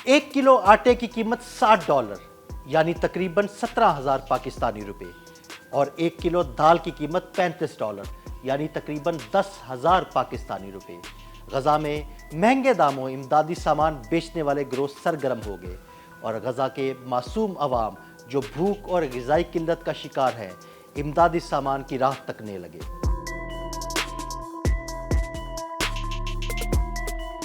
1 kilo आटे की कीमत $60 यानी तकरीबन 17,000 पाकिस्तानी रुपए और 1 किलो दाल की कीमत $35 यानी तकरीबन 10,000 पाकिस्तानी रुपए। गजा में महंगे दामों इमदादी सामान बेचने वाले गिरोह सरगर्म हो गए और गजा के मासूम अवाम जो भूख और ग़िज़ाई किल्लत का शिकार है, इमदादी सामान की राह तकने लगे।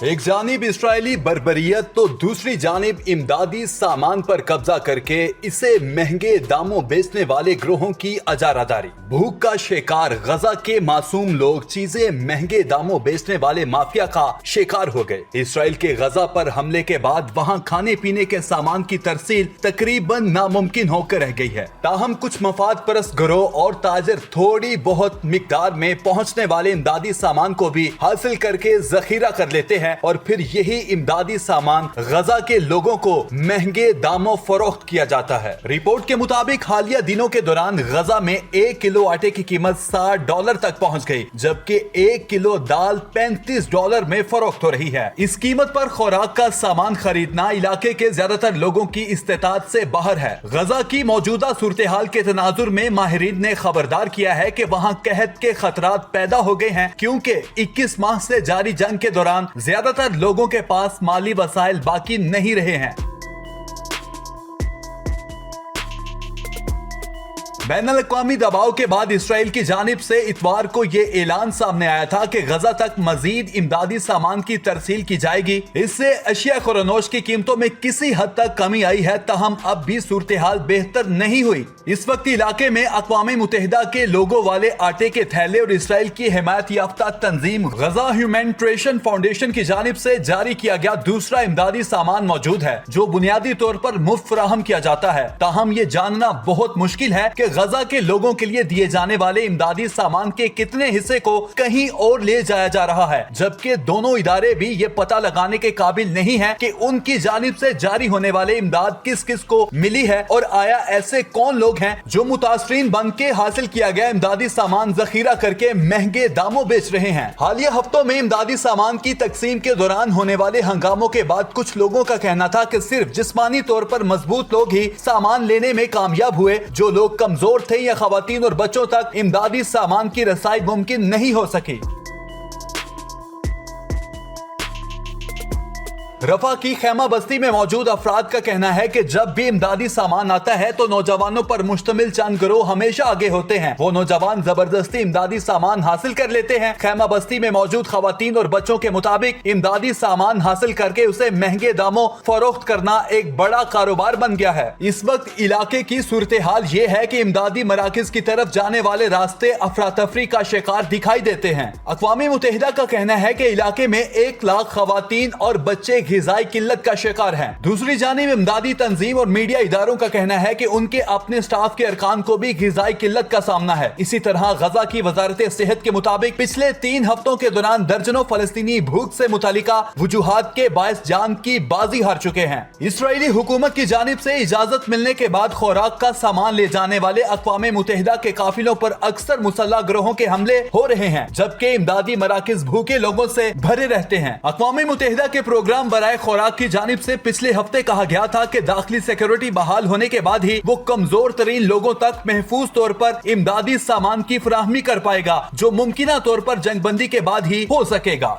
एक जानिब इस्राएली बर्बरियत तो दूसरी जानिब इमदादी सामान पर कब्जा करके इसे महंगे दामों बेचने वाले ग्रोहों की अजारादारी। भूख का शिकार गजा के मासूम लोग चीजें महंगे दामों बेचने वाले माफिया का शिकार हो गए। इस्राएल के गजा पर हमले के बाद वहां खाने पीने के सामान की तरसील तकरीबन नामुमकिन होकर रह गई है। ताहम कुछ मफाद परस्त गिरोह और ताजर थोड़ी बहुत मिकदार में पहुंचने वाले इमदादी सामान को भी हासिल करके जखीरा कर लेते हैं और फिर यही इमदादी सामान गजा के लोगों को महंगे दामों फरोख्त किया जाता है। रिपोर्ट के मुताबिक हालिया दिनों के दौरान गजा में 1 किलो आटे की कीमत $60 तक पहुंच गई, जबकि 1 किलो दाल $35 में फरोख्त हो रही है। इस कीमत पर खुराक का सामान खरीदना इलाके के ज्यादातर लोगों की इस्तेताअत से बाहर है। गजा की मौजूदा सूरत हाल के तनाजुर में माहिरीन ने खबरदार किया है कि वहां कहत के खतरात पैदा हो गए हैं, क्योंकि 21 माह से जारी जंग के दौरान ज्यादातर लोगों के पास माली वसाइल बाकी नहीं रहे हैं। बैनुल-अक़वामी दबाव के बाद इसराइल की जानिब से इतवार को ये ऐलान सामने आया था कि गजा तक मजीद इमदादी सामान की तरसील की जाएगी। इससे अशिया खुरनोश की कीमतों में किसी हद तक कमी आई है, ताहम अब भी सूरत हाल बेहतर नहीं हुई। इस वक्त इलाके में अक़वाम मुत्तहिदा के लोगों वाले आटे के थैले और इसराइल की हिमायत याफ्ता तंजीम गजा ह्यूमैनिटेरियन फाउंडेशन की जानिब से जारी किया गया दूसरा इमदादी सामान मौजूद है, जो बुनियादी तौर पर मुफ्त फराहम किया जाता है। ताहम ये जानना बहुत मुश्किल है कि गजा के लोगों के लिए दिए जाने वाले इमदादी सामान के कितने हिस्से को कहीं और ले जाया जा रहा है, जबकि दोनों इदारे भी ये पता लगाने के काबिल नहीं है कि उनकी जानिब से जारी होने वाले इमदाद किस किस को मिली है और आया ऐसे कौन लोग हैं जो मुतासरीन बन के हासिल किया गया इमदादी सामान जखीरा करके महंगे दामों बेच रहे हैं। हालिया हफ्तों में इमदादी सामान की तकसीम के दौरान होने वाले हंगामों के बाद कुछ लोगों का कहना था कि सिर्फ जिस्मानी तौर पर मजबूत लोग ही सामान लेने में कामयाब हुए, जो लोग कमजोर थे या खवातीन और बच्चों तक इमदादी सामान की रसाई मुमकिन नहीं हो सकी। रफा की खैमा बस्ती में मौजूद अफराद का कहना है कि जब भी इमदादी सामान आता है तो नौजवानों पर मुश्तमिल चंद गिरोह हमेशा आगे होते हैं। वो नौजवान जबरदस्ती इमदादी सामान हासिल कर लेते हैं। खैमा बस्ती में मौजूद खवातीन और बच्चों के मुताबिक इमदादी सामान हासिल करके उसे महंगे दामों फरोख्त करना एक बड़ा कारोबार बन गया है। इस वक्त इलाके की सूरत हाल ये है कि इमदादी मराकिज की तरफ जाने वाले रास्ते अफरा तफरी का शिकार दिखाई देते हैं। अक़वाम मुत्तहिदा का कहना है कि इलाके में 1 लाख खवातीन और बच्चे ग़िज़ाई किल्लत का शिकार हैं। दूसरी जानिब इमदादी तंजीम और मीडिया इदारों का कहना है कि उनके अपने स्टाफ के अरकान को भी ग़िज़ाई किल्लत का सामना है। इसी तरह गजा की वजारत सेहत के मुताबिक पिछले 3 हफ्तों के दौरान दर्जनों फलस्तीनी भूख से मुतालिका वजूहात के बायस जान की बाजी हार चुके हैं। इसराइली हुकूमत की जानिब से इजाजत मिलने के बाद खुराक का सामान ले जाने वाले अक़वाम मुत्तहिदा के काफिलों पर अक्सर मुसल्लह गिरोहों के हमले हो रहे हैं, जबकि इमदादी मराकिज भूखे लोगों से भरे रहते हैं। अक़वाम मुत्तहिदा के प्रोग्राम बराए खुराक की जानिब से पिछले हफ्ते कहा गया था कि दाखिली सिक्योरिटी बहाल होने के बाद ही वो कमजोर तरीन लोगों तक महफूज तौर पर इमदादी सामान की फराहमी कर पाएगा, जो मुमकिना तौर पर जंगबंदी के बाद ही हो सकेगा।